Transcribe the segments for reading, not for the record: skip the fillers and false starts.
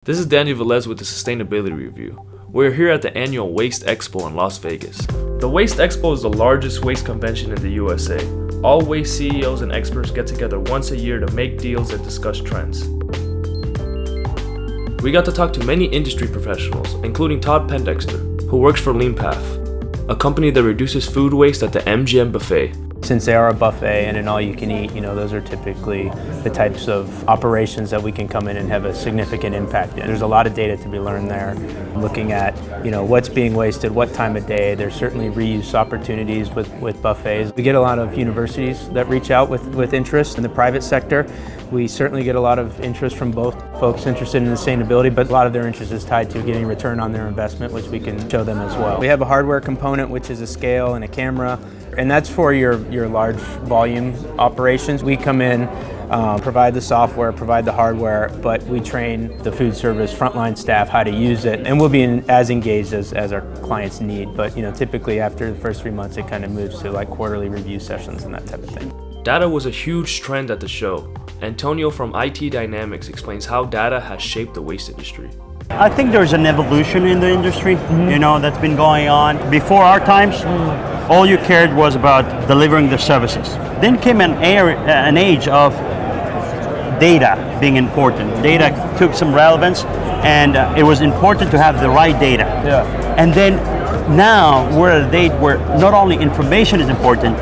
This is Daniel Velez with the Sustainability Review. We're here at the annual Waste Expo in Las Vegas. The Waste Expo is the largest waste convention in the USA. All waste CEOs and experts get together once a year to make deals and discuss trends. We got to talk to many industry professionals, including Todd Pendexter, who works for LeanPath, a company that reduces food waste at the MGM buffet. Since they are a buffet and an all-you-can-eat, those are typically the types of operations that we can come in and have a significant impact in. There's a lot of data to be learned there, looking at what's being wasted, what time of day. There's certainly reuse opportunities with buffets. We get a lot of universities that reach out with interest in the private sector. We certainly get a lot of interest from both folks interested in sustainability, but a lot of their interest is tied to getting return on their investment, which we can show them as well. We have a hardware component, which is a scale and a camera, and that's for your large volume operations. We come in, provide the software, provide the hardware, but we train the food service frontline staff how to use it, and we'll be as engaged as our clients need. But typically after the first 3 months, it kind of moves to like quarterly review sessions and that type of thing. Data was a huge trend at the show. Antonio from IT Dynamics explains how data has shaped the waste industry. I think there's an evolution in the industry, that's been going on. Before our times, all you cared was about delivering the services. Then came an age of data being important. Data took some relevance, and it was important to have the right data. Yeah. And then now we're at a date where not only information is important,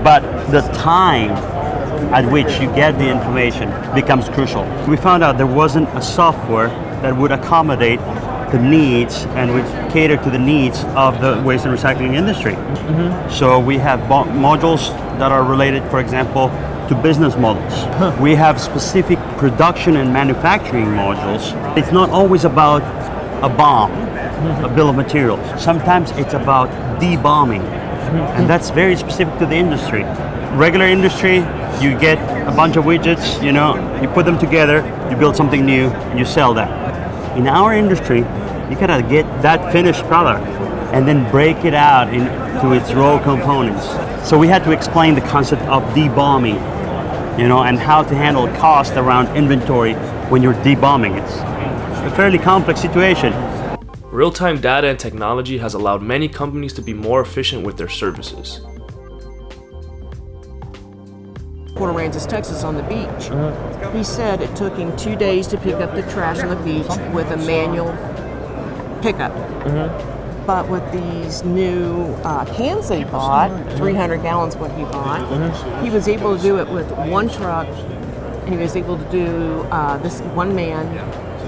but the time at which you get the information becomes crucial. We found out there wasn't a software that would accommodate the needs and would cater to the needs of the waste and recycling industry. So we have modules that are related, for example, to business models. We have specific production and manufacturing modules. It's not always about a bomb, a bill of materials. Sometimes it's about debombing, and that's very specific to the industry. Regular industry, you get a bunch of widgets, you put them together, you build something new, and you sell that. In our industry, you gotta get that finished product and then break it out into its raw components. So we had to explain the concept of debombing, and how to handle cost around inventory when you're debombing. It's a fairly complex situation. Real-time data and technology has allowed many companies to be more efficient with their services. Port Aransas, Texas, on the beach. He said it took him 2 days to pick up the trash on the beach with a manual pickup. But with these new cans that he bought, 300 gallons what he bought, he was able to do it with one truck, and he was able to do this one man,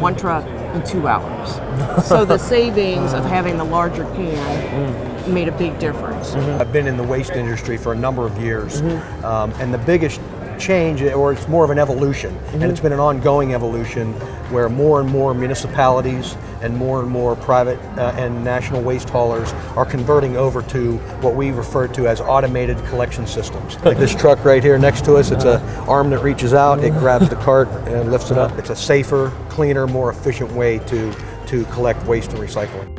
one truck in 2 hours. So the savings of having the larger can made a big difference. I've been in the waste industry for a number of years, and the biggest change, or it's more of an evolution, and it's been an ongoing evolution where more and more municipalities and more private and national waste haulers are converting over to what we refer to as automated collection systems. Like this truck right here next to us, it's an arm that reaches out, it grabs the cart and lifts it up. It's a safer, cleaner, more efficient way to collect waste and recycling.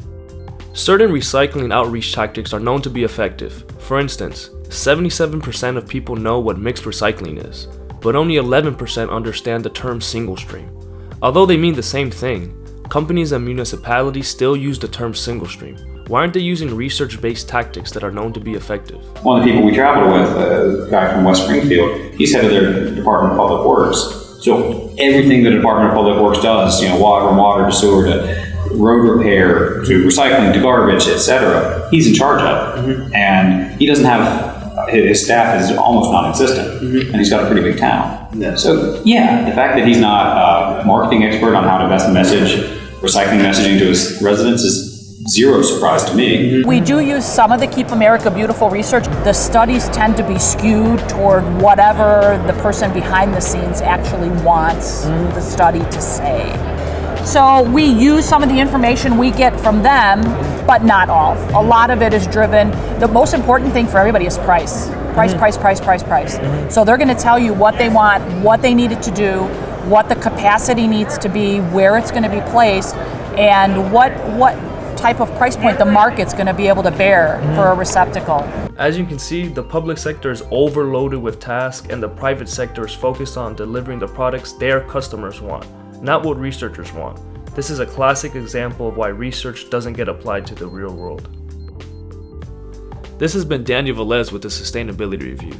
Certain recycling outreach tactics are known to be effective. For instance, 77% of people know what mixed recycling is, but only 11% understand the term single stream. Although they mean the same thing, companies and municipalities still use the term single stream. Why aren't they using research-based tactics that are known to be effective? One of the people we traveled with, a guy from West Springfield, he's head of their Department of Public Works. So everything the Department of Public Works does, from water to sewer to road repair to recycling to garbage, etc., he's in charge of. And he doesn't have, his staff is almost non-existent, and he's got a pretty big town. So the fact that he's not a marketing expert on how to best message recycling messaging to his residents is zero surprise to me. We do use some of the Keep America Beautiful research. The studies tend to be skewed toward whatever the person behind the scenes actually wants the study to say. So we use some of the information we get from them, but not all. A lot of it is driven. The most important thing for everybody is price. Price. So they're going to tell you what they want, what they need it to do, what the capacity needs to be, where it's going to be placed, and what type of price point the market's going to be able to bear for a receptacle. As you can see, the public sector is overloaded with tasks and the private sector is focused on delivering the products their customers want. not what researchers want. This is a classic example of why research doesn't get applied to the real world. This has been Daniel Velez with the Sustainability Review.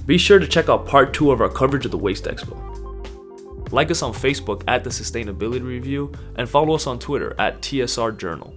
Be sure to check out part 2 of our coverage of the Waste Expo. Like us on Facebook at the Sustainability Review and follow us on Twitter at TSR Journal.